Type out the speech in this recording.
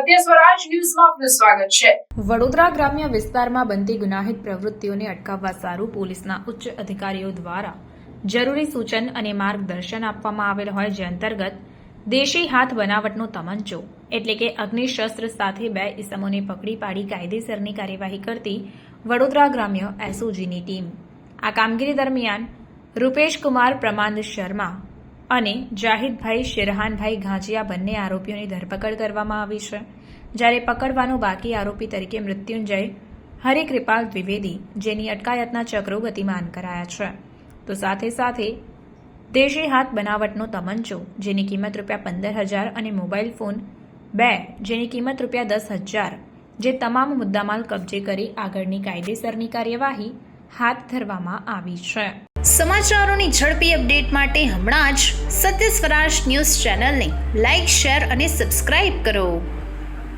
સત્ય સ્વરાજ ન્યૂઝમાં આપનું સ્વાગત છે। વડોદરા ગ્રામ્ય વિસ્તારમાં બનતી ગુનાહિત પ્રવૃત્તિઓને અટકાવવા સારું પોલીસના ઉચ્ચ અધિકારીઓ દ્વારા જરૂરી સૂચન અને માર્ગદર્શન આપવામાં આવેલ હોય, જે અંતર્ગત દેશી હાથ બનાવટનો તમંચો એટલે કે અગ્નિશસ્ત્ર સાથે 2 ઇસમોને પકડી પાડી કાયદેસરની કાર્યવાહી કરતી વડોદરા ગ્રામ્ય એસઓજીની ટીમ આ કામગીરી દરમિયાન રૂપેશ કુમાર પ્રમાંદ શર્મા અને જાહિદભાઈ શેરહાનભાઈ ઘાંચિયા બંને આરોપીઓની ધરપકડ કરવામાં આવી છે, જ્યારે પકડવાનો બાકી આરોપી તરીકે મૃત્યુંજય હરિકૃપાલ દ્વિવેદી, જેની અટકાયતના ચક્રો ગતિમાન કરાયા છે, તો સાથે સાથે દેશી હાથ બનાવટનો તમંચો જેની કિંમત ₹15,000 અને મોબાઈલ ફોન 2 જેની કિંમત ₹10,000 જે તમામ મુદ્દામાલ કબજે કરી આગળની કાયદેસરની કાર્યવાહી હાથ ધરવામાં આવી છે। સમાચારોની ઝડપી અપડેટ માટે હમણાં જ સત્ય સ્વરાજ ન્યૂઝ ચેનલને લાઇક, શેર અને સબસ્ક્રાઇબ કરો।